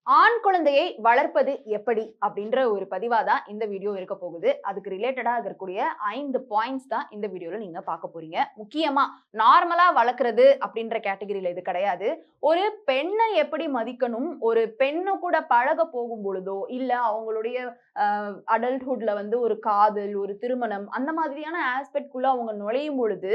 ஆண் குழந்தையை வளர்ப்பது எப்படி அப்படின்ற ஒரு பதிவா தான் இந்த வீடியோ இருக்க போகுது. அதுக்கு ரிலேட்டடா இருக்கக்கூடிய 5 பாயிண்ட்ஸ் தான் இந்த வீடியோல நீங்க பார்க்க போறீங்க. முக்கியமா நார்மலா வளர்க்கிறது அப்படின்ற கேட்டகரியில இது கிடையாது. ஒரு பெண்ணை எப்படி மதிக்கணும், ஒரு பெண்ணு கூட பழக போகும் பொழுதோ, இல்ல அவங்களுடைய அடல்ட்ஹுட்ல வந்து ஒரு காதல், ஒரு திருமணம் அந்த மாதிரியான ஆஸ்பெக்ட்குள்ள அவங்க நுழையும் பொழுது,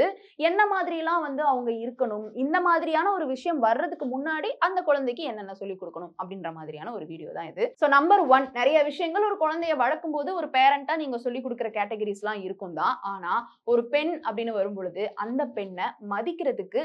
என்ன மாதிரிலாம் வந்து அவங்க இருக்கணும், இந்த மாதிரியான ஒரு விஷயம் வர்றதுக்கு முன்னாடி அந்த குழந்தைக்கு என்னென்ன சொல்லிக் கொடுக்கணும் அப்படின்ற மாதிரியான ஒரு வீடியோ தான் இது. ஸோ நம்பர் 1 நிறைய விஷயங்கள் ஒரு குழந்தைய வளர்க்கும் போது ஒரு பேரண்டா நீங்க சொல்லிக் கொடுக்குற கேட்டகரிஸ்லாம் இருக்கும் தான். ஆனா ஒரு பெண் அப்படின்னு வரும் பொழுது அந்த பெண்ணை மதிக்கிறதுக்கு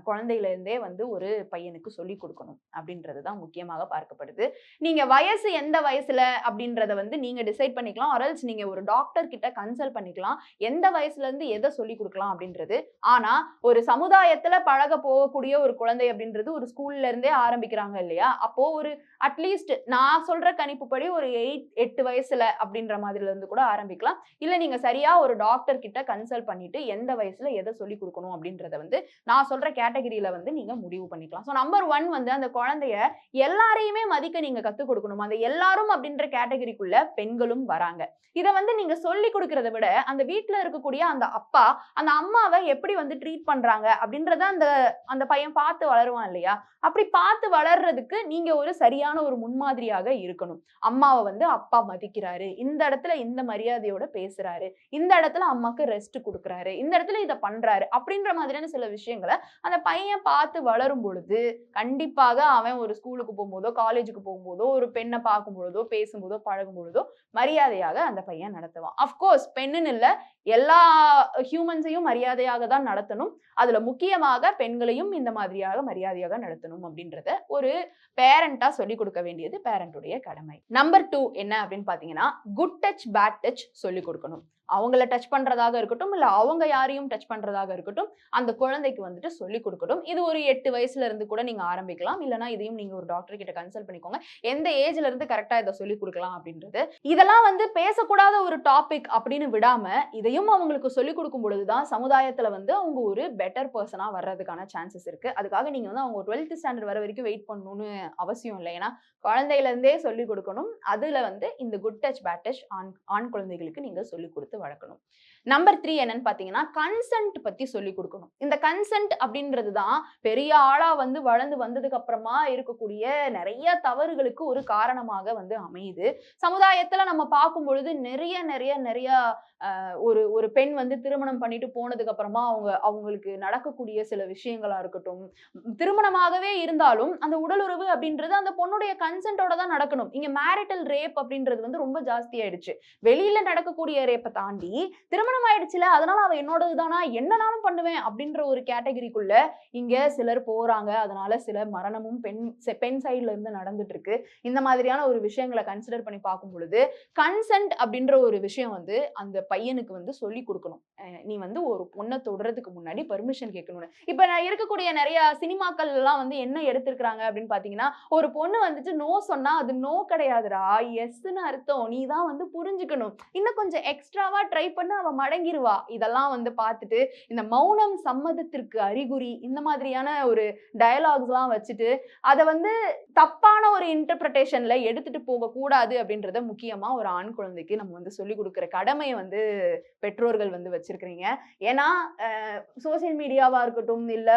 குழந்தையில இருந்தே வந்து ஒரு பையனுக்கு சொல்லிக் கொடுக்கணும் அப்படின்றது தான் முக்கியமாக பார்க்கப்படுது. நீங்க வயசு எந்த வயசுல அப்படின்றத வந்து நீங்க டிசைட் பண்ணிக்கலாம். ஆர்எல்ஸ் நீங்க ஒரு டாக்டர் கிட்ட கன்சல்ட் பண்ணிக்கலாம். எந்த வயசுல இருந்து எதை சொல்லிக் கொடுக்கலாம் அப்படின்றது. ஆனா ஒரு சமுதாயத்துல பழக போகக்கூடிய ஒரு குழந்தை அப்படின்றது ஒரு ஸ்கூல்ல இருந்தே ஆரம்பிக்கிறாங்க இல்லையா? அப்போ ஒரு அட்லீஸ்ட் நான் சொல்ற கணிப்புப்படி ஒரு 8 வயசுல அப்படின்ற மாதிரில இருந்து கூட ஆரம்பிக்கலாம். இல்ல நீங்க சரியா ஒரு டாக்டர் கிட்ட கன்சல்ட் பண்ணிட்டு எந்த வயசுல எதை சொல்லிக் கொடுக்கணும் அப்படின்றத வந்து நான் சொல்ற கேட்டகரியில வந்து நீங்க முடிவு பண்ணிக்கலாம். ஸோ நம்பர் 1 வந்து அந்த குழந்தைய எல்லாரையுமே மதிக்க நீங்க கத்துக் கொடுக்கணும். அந்த எல்லாரும் அப்படின்ற கேட்டகரிக்குள்ள பெண்களும் வராங்க. இத வந்து நீங்க சொல்லிக் கொடுக்கிறத விட அந்த வீட்ல இருக்கக்கூடிய அந்த அப்பா அந்த அம்மாவை எப்படி வந்து ட்ரீட் பண்றாங்க அப்படின்றத அந்த அந்த பையன் பார்த்து வளருவான் இல்லையா? அப்படி பார்த்து வளர்றதுக்கு நீங்க ஒரு சரியான ஒரு முன்மாதிரியாக இருக்கணும். அம்மாவை வந்து அப்பா மதிக்கிறாரு, இந்த இடத்துல இந்த மரியாதையோட பேசுறாரு, இந்த இடத்துல அம்மாக்கு ரெஸ்ட் கொடுக்குறாரு, இந்த இடத்துல இதை பண்றாரு அப்படின்ற மாதிரியான சில விஷயங்களை அந்த பையன் பார்த்து வளரும் பொழுது கண்டிப்பாக அவன் ஒரு ஸ்கூலுக்கு போகும்போதோ காலேஜுக்கு போகும்போதோ ஒரு பெண்ணை பார்க்கும் பொழுதோ பேசும்போதோ பழகும் பொழுதோ மரியாதையாக அந்த பையன் நடத்துவான். அஃப்கோர்ஸ் பெண்ணுன்னு இல்ல, எல்லா ஹியூமன்ஸையும் மரியாதையாக தான் நடத்தணும். அதுல முக்கியமாக பெண்களையும் இந்த மாதிரியாக மரியாதையாக நடத்தணும் அப்படின்றத ஒரு பேரண்டா சொல்லிக் கொடுக்க வேண்டியது பேரண்டுடைய கடமை. நம்பர் 2 என்ன அப்படின்னு பாத்தீங்கன்னா, குட் டச் பேட் டச் சொல்லிக் கொடுக்கணும். அவங்கள டச் பண்றதாக இருக்கட்டும், இல்ல அவங்க யாரையும் டச் பண்றதாக இருக்கட்டும், அந்த குழந்தைக்கு வந்துட்டு சொல்லிக் கொடுக்கணும். இது ஒரு 8 வயசுல இருந்து கூட நீங்க ஆரம்பிக்கலாம். இல்லனா இதையும் நீங்க ஒரு டாக்டர் கிட்ட கன்சல்ட் பண்ணிக்கோங்க. எந்த ஏஜ்ல இருந்து கரெக்டா இதை சொல்லிக் கொடுக்கலாம் அப்படின்றது. இதெல்லாம் வந்து பேசக்கூடாத ஒரு டாபிக் அப்படின்னு விடாம இதையும் அவங்களுக்கு சொல்லிக் கொடுக்கும் பொழுதுதான் சமுதாயத்துல வந்து அவங்க ஒரு பெட்டர் பர்சனா வர்றதுக்கான சான்சஸ் இருக்கு. அதுக்காக நீங்க வந்து அவங்க 12th ஸ்டாண்டர்ட் வர வரைக்கும் வெயிட் பண்ணணும்னு அவசியம் இல்லை. ஏன்னா குழந்தையில இருந்தே சொல்லிக் கொடுக்கணும். அதுல வந்து இந்த குட் டச் பேட் டச் ஆண் குழந்தைகளுக்கு நீங்க சொல்லிக் கொடுத்து வளர்க்கணும். நம்பர் 3 என்னன்னு பாத்தீங்கன்னா, கன்சென்ட் பத்தி சொல்லிக் கொடுக்கணும். இந்த கன்சென்ட் அப்படின்றது தான் பெரிய ஆளா வந்து வளர்ந்து வந்ததுக்கு அப்புறமா இருக்கக்கூடிய நிறைய தவறுகளுக்கு ஒரு காரணமாக வந்து அமையுது. சமுதாயத்துல நம்ம பார்க்கும் பொழுது நிறைய ஒரு ஒரு பெண் வந்து திருமணம் பண்ணிட்டு போனதுக்கு அப்புறமா அவங்களுக்கு நடக்கக்கூடிய சில விஷயங்களா இருக்கட்டும், திருமணமாகவே இருந்தாலும் அந்த உடலுறவு அப்படின்றது அந்த பொண்ணுடைய கன்சென்ட்டோட தான் நடக்கணும். இங்க மேரிட்டல் ரேப் அப்படின்றது வந்து ரொம்ப ஜாஸ்தி ஆயிடுச்சு. வெளியில நடக்கக்கூடிய ரேப்பை தாண்டி திருமணம் ஆயிடுச்சுல அதனால அவ என்னோடதுதானா என்னனாலும் பண்ணுவேன் அப்படின்ற ஒரு கேட்டகரிக்குள்ள இங்க சிலர் போறாங்க. அதனால சில மரணமும் பெண் சைட்ல இருந்து நடந்துட்டு இருக்கு. இந்த மாதிரியான ஒரு விஷயங்களை கன்சிடர் பண்ணி பார்க்கும் பொழுது கன்சென்ட் அப்படின்ற ஒரு விஷயம் வந்து அந்த பையனுக்கு வந்து சொல்லி கொடுக்கணும். நீ வந்து ஒரு பொண்ணை தொடுறதுக்கு முன்னாடி பெர்மிஷன் கேட்கணும்னு. இப்ப நான் இருக்கக்கூடிய நிறைய சினிமாக்கள் எல்லாம் வந்து என்ன எடுத்திருக்கிறாங்க அப்படின்னு பாத்தீங்கன்னா, ஒரு பொண்ணு வந்துட்டு நோ சொன்னா அது நோ கிடையாதுடா, எஸ்ன்னு அர்த்தம், நீ தான் வந்து புரிஞ்சுக்கணும், இன்னும் கொஞ்சம் எக்ஸ்ட்ராவா ட்ரை பண்ண அவ மடங்கிருவா. இதெல்லாம் வந்து பார்த்துட்டு இந்த மௌனம் சம்மதத்திற்கு அறிகுறி இந்த மாதிரியான ஒரு டயலாக்ஸ் எல்லாம் வச்சுட்டு அதை வந்து தப்பான ஒரு இன்டர்பிரேஷன்ல எடுத்துட்டு போக கூடாது அப்படின்றத முக்கியமா ஒரு ஆண் குழந்தைக்கு நம்ம வந்து சொல்லிக் கொடுக்கிற கடமையை வந்து பெற்றோர்கள் வந்து வச்சிருக்கிறீங்க. ஏன்னா சோசியல் மீடியாவா இருக்கட்டும், இல்ல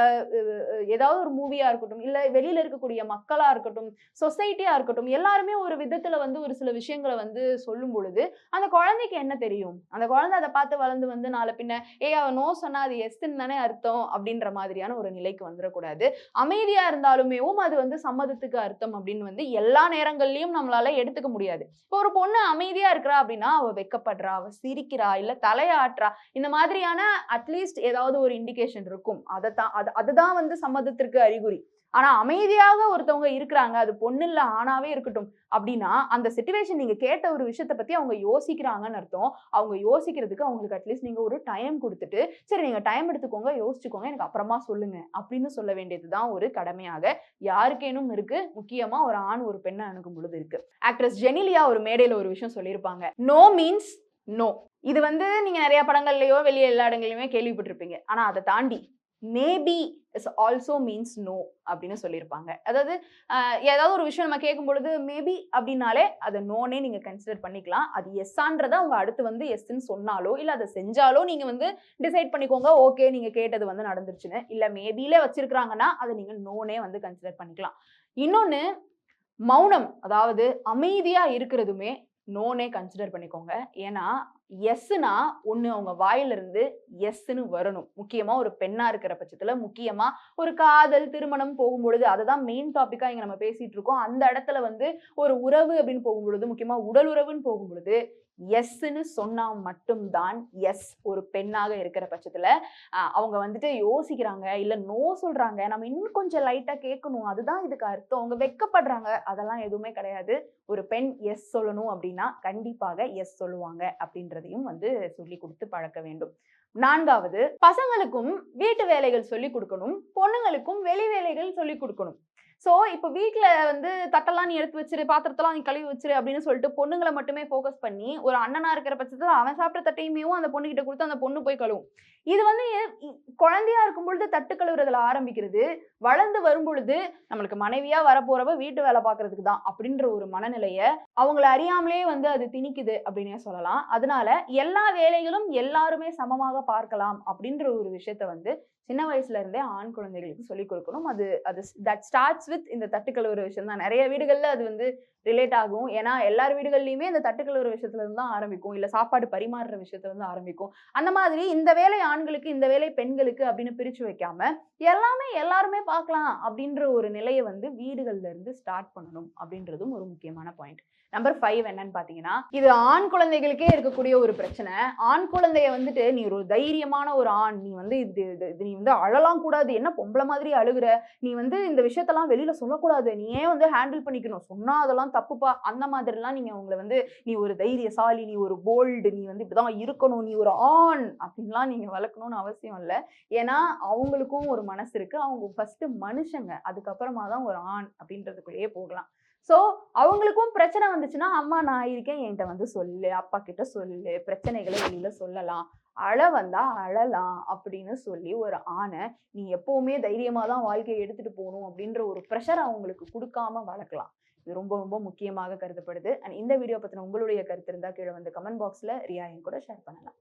ஏதாவது ஒரு மூவியா இருக்கட்டும், இல்ல வெளியில இருக்கக்கூடிய மக்களா இருக்கட்டும், சொசைட்டியா இருக்கட்டும், எல்லாருமே ஒரு விதத்துல வந்து ஒரு சில விஷயங்களை வந்து சொல்லும் பொழுது அந்த குழந்தைக்கு என்ன தெரியும்? அந்த குழந்தை அதை பார்த்து வளர்ந்து வந்து நாளை பின்ன அவ நோ சொன்னா அது எஸ்ன்னு தானே அர்த்தம் அப்படின்ற மாதிரியான ஒரு நிலைக்கு வந்துடக்கூடாது. அமைதியா இருந்தாலுமேவும் அது வந்து சம்மதத்துக்கு அர்த்தம் அப்படின்னு வந்து எல்லா நேரங்கள்லயும் நம்மளால எடுத்துக்க முடியாது. இப்போ ஒரு பொண்ணு அமைதியா இருக்கிறா அப்படின்னா அவ வெட்கப்படுறா, அவ சிரிக்கிறா, இல்ல தலையாட்டுறா, இந்த மாதிரியான அட்லீஸ்ட் ஏதாவது ஒரு இண்டிகேஷன் இருக்கும். அதுதான் வந்து சம்மதத்திற்கு அறிகுறி. ஆனா அமைதியாக ஒருத்தவங்க இருக்கிறாங்க, அது பொண்ணு இல்ல ஆணாவே இருக்கட்டும் அப்படின்னா அந்த சிச்சுவேஷன் நீங்க கேட்ட ஒரு விஷயத்தை பத்தி அவங்க யோசிக்கிறாங்கன்னு அர்த்தம். அவங்க யோசிக்கிறதுக்கு அவங்களுக்கு அட்லீஸ்ட் நீங்க ஒரு டைம் கொடுத்துட்டு, சரி நீங்க டைம் எடுத்துக்கோங்க, யோசிச்சுக்கோங்க, எனக்கு அப்புறமா சொல்லுங்க அப்படின்னு சொல்ல வேண்டியதுதான் ஒரு கடமையாக யாருக்கேனும் இருக்கு. முக்கியமா ஒரு ஆண் ஒரு பெண்ணை அணுகும் பொழுது இருக்கு. ஆக்ட்ரஸ் ஜெனிலியா ஒரு மேடையில ஒரு விஷயம் சொல்லியிருப்பாங்க, நோ மீன்ஸ் நோ. இது வந்து நீங்க நிறைய படங்கள்லயோ வெளியே எல்லா இடங்களையுமே கேள்விப்பட்டிருப்பீங்க. ஆனா அதை தாண்டி maybe is also means no அப்படின்னு சொல்லியிருப்பாங்க. அதாவது ஏதாவது ஒரு விஷயம் நம்ம கேட்கும் பொழுது மேபி அப்படின்னாலே அதை நோனே நீங்க கன்சிடர் பண்ணிக்கலாம். அது எஸ்ஸான்றத அவங்க அடுத்து வந்து எஸ்ன்னு சொன்னாலோ இல்ல அதை செஞ்சாலோ நீங்க வந்து டிசைட் பண்ணிக்கோங்க. ஓகே, நீங்க கேட்டது வந்து நடந்துருச்சுன்னு. இல்ல மேபில வச்சிருக்காங்கன்னா அதை நீங்க நோனே வந்து கன்சிடர் பண்ணிக்கலாம். இன்னொன்னு, மௌனம், அதாவது அமைதியா இருக்கிறதுமே நோனே கன்சிடர் பண்ணிக்கோங்க. ஏன்னா எஸ்னா ஒண்ணு அவங்க வாயிலிருந்து எஸ்ன்னு வரணும். முக்கியமா ஒரு பெண்ணா இருக்கிற பட்சத்துல, முக்கியமா ஒரு காதல், திருமணம் போகும்பொழுது, அததான் மெயின் டாபிக்கா இங்க நம்ம பேசிட்டு இருக்கோம். அந்த இடத்துல வந்து ஒரு உறவு அப்படின்னு போகும்பொழுது, முக்கியமா உடல் உறவுன்னு போகும்பொழுது எஸ்ன்னு சொன்னா மட்டும் தான் எஸ். ஒரு பெண்ணாக இருக்கிற பட்சத்துல அவங்க வந்துட்டு யோசிக்கிறாங்க, இல்ல நோ சொல்றாங்க, நம்ம இன்னும் கொஞ்சம் லைட்டா கேட்கணும், அதுதான் இதுக்கு அர்த்தம், அவங்க வெட்கப்படுறாங்க, அதெல்லாம் எதுவுமே கிடையாது. ஒரு பெண் எஸ் சொல்லணும் அப்படின்னா கண்டிப்பாக எஸ் சொல்லுவாங்க அப்படின்றதையும் வந்து சொல்லி கொடுத்து பழக்க வேண்டும். 4வது, பசங்களுக்கும் வீட்டு வேலைகள் சொல்லிக் கொடுக்கணும், பொண்ணுங்களுக்கும் வெளி வேலைகள் சொல்லிக் கொடுக்கணும். சோ இப்ப வீட்ல வந்து தட்டெல்லாம் நீ எடுத்து வச்சிரு, பாத்திரத்தெல்லாம் நீ கழுவி வச்சிரு அப்படின்னு சொல்லிட்டு பொண்ணுங்கள மட்டுமே ஃபோக்கஸ் பண்ணி, ஒரு அண்ணனா இருக்கிற பட்சத்துல அவன் சாப்பிட்ட தட்டையுமேவும் அந்த பொண்ணுகிட்ட குடுத்து அந்த பொண்ணு போய் கழுவும். இது வந்து குழந்தையா இருக்கும் பொழுது தட்டு கழுவுறதுல ஆரம்பிக்கிறது. வளர்ந்து வரும்பொழுது நம்மளுக்கு மனைவியா வரப்போறவ வீட்டு வேலை பார்க்கறதுக்கு தான் அப்படின்ற ஒரு மனநிலைய அவங்கள அறியாமலே வந்து அது திணிக்குது அப்படின்னே சொல்லலாம். அதனால எல்லா வேலைகளும் எல்லாருமே சமமாக பார்க்கலாம் அப்படின்ற ஒரு விஷயத்த வந்து சின்ன வயசுல இருந்தே ஆண் குழந்தைகளுக்கு சொல்லிக் கொடுக்கணும். அது அது தட் ஸ்டார்ட்ஸ் வித் இந்த தட்டு கழுவுற விஷயம் தான். நிறைய வீடுகள்ல அது வந்து ரிலேட் ஆகும். ஏன்னா எல்லார் வீடுகள்லயுமே இந்த தட்டு கழுவுற விஷயத்துல இருந்து தான் ஆரம்பிக்கும். இல்ல சாப்பாடு பரிமாறுற விஷயத்துல இருந்து ஆரம்பிக்கும். அந்த மாதிரி இந்த வேலை ஆண்களுக்கு, இந்த வேலை பெண்களுக்கு அப்படின்னு பிரிச்சு வைக்காம எல்லாமே எல்லாருமே பார்க்கலாம் அப்படின்ற ஒரு நிலையை வந்து வீடுகள்ல இருந்து ஸ்டார்ட் பண்ணணும் அப்படின்றதும் ஒரு முக்கியமான பாயிண்ட். நம்பர் 5 என்னன்னு பாத்தீங்கன்னா, இது ஆண் குழந்தைகளுக்கே இருக்கக்கூடிய ஒரு பிரச்சனை. ஆண் குழந்தைய வந்துட்டு நீ ஒரு தைரியமான ஒரு ஆண், நீ வந்து நீ வந்து அழலாம் கூடாது, என்ன பொம்பளை மாதிரி அழுகுற, நீ வந்து இந்த விஷயத்தெல்லாம் வெளியில சொல்லக்கூடாது, நீ ஏன் வந்து ஹேண்டில் பண்ணிக்கணும், சொன்னா அதெல்லாம் தப்புப்பா, அந்த மாதிரிலாம் நீங்க உங்களை வந்து நீ ஒரு தைரியசாலி, நீ ஒரு போல்டு, நீ வந்து இப்படிதான் இருக்கணும், நீ ஒரு ஆண் அப்படின்லாம் நீங்க வளர்க்கணும்னு அவசியம் இல்லை. ஏன்னா அவங்களுக்கும் ஒரு மனசு இருக்கு. அவங்க ஃபர்ஸ்ட் மனுஷங்க, அதுக்கப்புறமா தான் ஒரு ஆண் அப்படின்றதுக்குள்ளேயே போகலாம். சோ அவங்களுக்கும் பிரச்சனை வந்துச்சுன்னா, அம்மா நான் இருக்கேன், என்கிட்ட வந்து சொல்லு, அப்பா கிட்ட சொல்லு, பிரச்சனைகளை வெளியில சொல்லலாம், அழ வந்தா அழலாம் அப்படின்னு சொல்லி ஒரு ஆணை நீ எப்பவுமே தைரியமா தான் வாழ்க்கையை எடுத்துட்டு போகணும் அப்படின்ற ஒரு ப்ரெஷர் அவங்களுக்கு கொடுக்காம வளர்க்கலாம். இது ரொம்ப ரொம்ப முக்கியமாக கருதப்படுது. அண்ட் இந்த வீடியோ பத்தின உங்களுடைய கருத்து இருந்தா கீழே வந்து கமெண்ட் பாக்ஸ்ல ரியா என் கூட ஷேர் பண்ணலாம்.